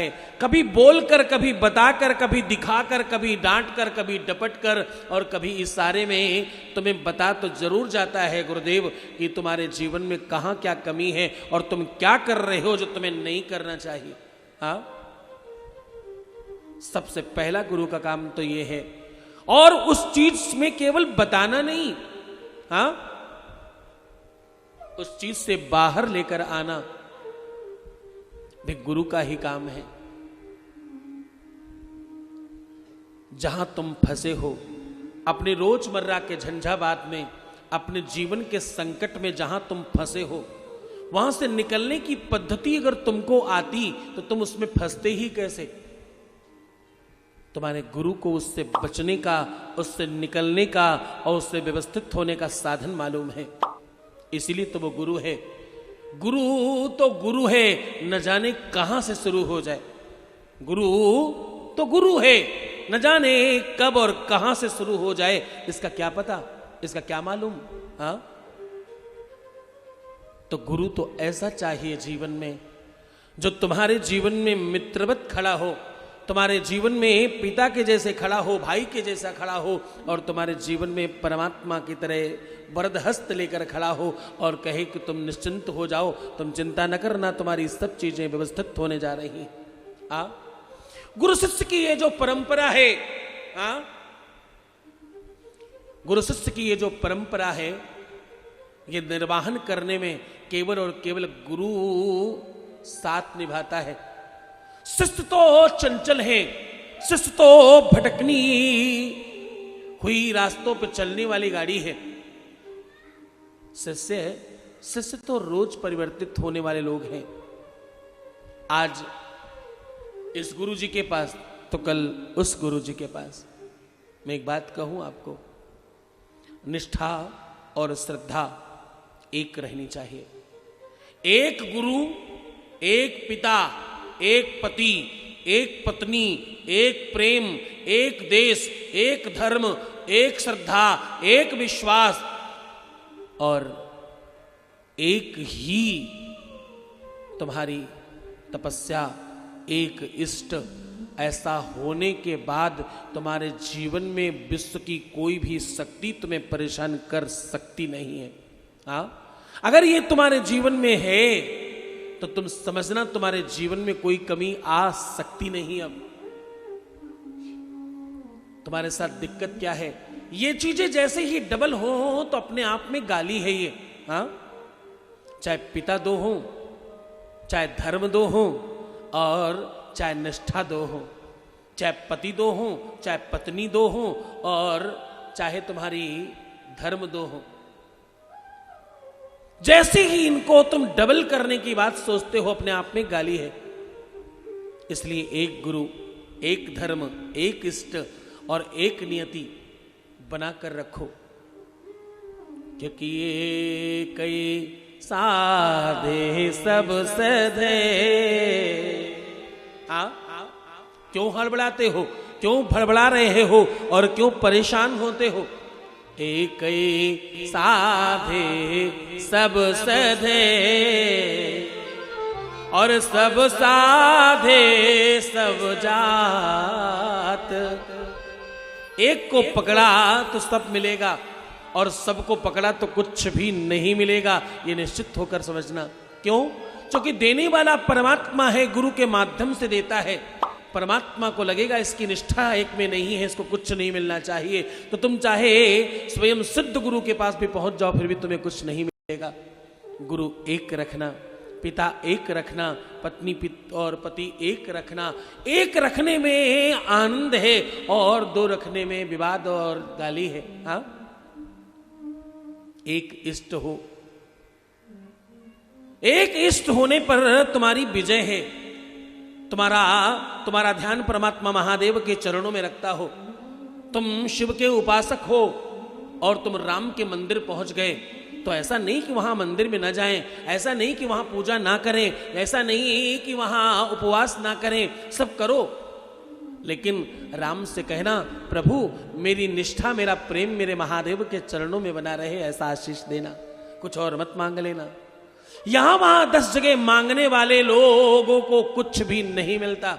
है, कभी बोलकर, कभी बताकर, कभी दिखाकर, कभी डांटकर, कभी डपटकर, और कभी इशारे में तुम्हें बता तो जरूर जाता है गुरुदेव कि तुम्हारे जीवन में कहाँ क्या कमी है और तुम क्या कर रहे हो जो तुम्हें नहीं करना चाहिए। हाँ, सबसे पहला गुरु का काम तो ये है, और उस चीज में केवल बताना नहीं, हाँ, उस चीज से बाहर लेकर आना भी गुरु का ही काम है। जहां तुम फंसे हो अपने रोजमर्रा के झंझावात में, अपने जीवन के संकट में, जहां तुम फंसे हो वहां से निकलने की पद्धति अगर तुमको आती तो तुम उसमें फंसते ही कैसे। तुम्हारे गुरु को उससे बचने का, उससे निकलने का और उससे व्यवस्थित होने का साधन मालूम है, इसीलिए तो वो गुरु है। गुरु तो गुरु है, न जाने कहां से शुरू हो जाए। गुरु तो गुरु है, न जाने कब और कहां से शुरू हो जाए, इसका क्या पता, इसका क्या मालूम। हाँ, तो गुरु तो ऐसा चाहिए जीवन में जो तुम्हारे जीवन में मित्रवत खड़ा हो, तुम्हारे जीवन में पिता के जैसे खड़ा हो, भाई के जैसा खड़ा हो, और तुम्हारे जीवन में परमात्मा की तरह वरदहस्त लेकर खड़ा हो और कहे कि तुम निश्चिंत हो जाओ, तुम चिंता न करना, तुम्हारी सब चीजें व्यवस्थित होने जा रही। गुरु शिष्य की ये जो परंपरा है, गुरु शिष्य की ये जो परंपरा है, ये निर्वाहन करने में केवल और केवल गुरु साथ निभाता है। शिष्य तो चंचल है, शिष्य तो भटकनी हुई रास्तों पर चलने वाली गाड़ी है। शिष्य तो रोज परिवर्तित होने वाले लोग हैं। आज इस गुरु जी के पास तो कल उस गुरु जी के पास। मैं एक बात कहूं आपको, निष्ठा और श्रद्धा एक रहनी चाहिए। एक गुरु, एक पिता, एक पति, एक पत्नी, एक प्रेम, एक देश, एक धर्म, एक श्रद्धा, एक विश्वास और एक ही तुम्हारी तपस्या, एक इष्ट। ऐसा होने के बाद तुम्हारे जीवन में विश्व की कोई भी शक्ति तुम्हें परेशान कर सकती नहीं है। अगर ये तुम्हारे जीवन में है तो तुम समझना तुम्हारे जीवन में कोई कमी आ सकती नहीं। अब तुम्हारे साथ दिक्कत क्या है, ये चीजें जैसे ही डबल हो तो अपने आप में गाली है ये। चाहे पिता दो हो, चाहे धर्म दो हो और चाहे निष्ठा दो हो, चाहे पति दो हो, चाहे पत्नी दो हो और चाहे तुम्हारी धर्म दो हो, जैसे ही इनको तुम डबल करने की बात सोचते हो अपने आप में गाली है। इसलिए एक गुरु, एक धर्म, एक इष्ट और एक नियति बनाकर रखो, क्योंकि ये कई साधे सब सधे। क्यों हड़बड़ाते हो, क्यों भड़बड़ा रहे हो और क्यों परेशान होते हो। एक साधे सब सधे और सब साधे सब जात। एक को पकड़ा तो सब मिलेगा और सबको पकड़ा तो कुछ भी नहीं मिलेगा, ये निश्चित होकर समझना। क्यों? क्योंकि देने वाला परमात्मा है, गुरु के माध्यम से देता है। परमात्मा को लगेगा इसकी निष्ठा एक में नहीं है, इसको कुछ नहीं मिलना चाहिए, तो तुम चाहे स्वयं सिद्ध गुरु के पास भी पहुंच जाओ फिर भी तुम्हें कुछ नहीं मिलेगा। गुरु एक रखना, पिता एक रखना, पत्नी और पति एक रखना। एक रखने में आनंद है और दो रखने में विवाद और गाली है। एक इष्ट हो, एक इष्ट होने पर तुम्हारी विजय है। तुम्हारा ध्यान परमात्मा महादेव के चरणों में रखता हो, तुम शिव के उपासक हो और तुम राम के मंदिर पहुंच गए, तो ऐसा नहीं कि वहां मंदिर में न जाएं, ऐसा नहीं कि वहां पूजा ना करें, ऐसा नहीं कि वहां उपवास ना करें, सब करो। लेकिन राम से कहना, प्रभु मेरी निष्ठा, मेरा प्रेम मेरे महादेव के चरणों में बना रहे, ऐसा आशीष देना, कुछ और मत मांग लेना। यहां वहां 10 जगह मांगने वाले लोगों को कुछ भी नहीं मिलता।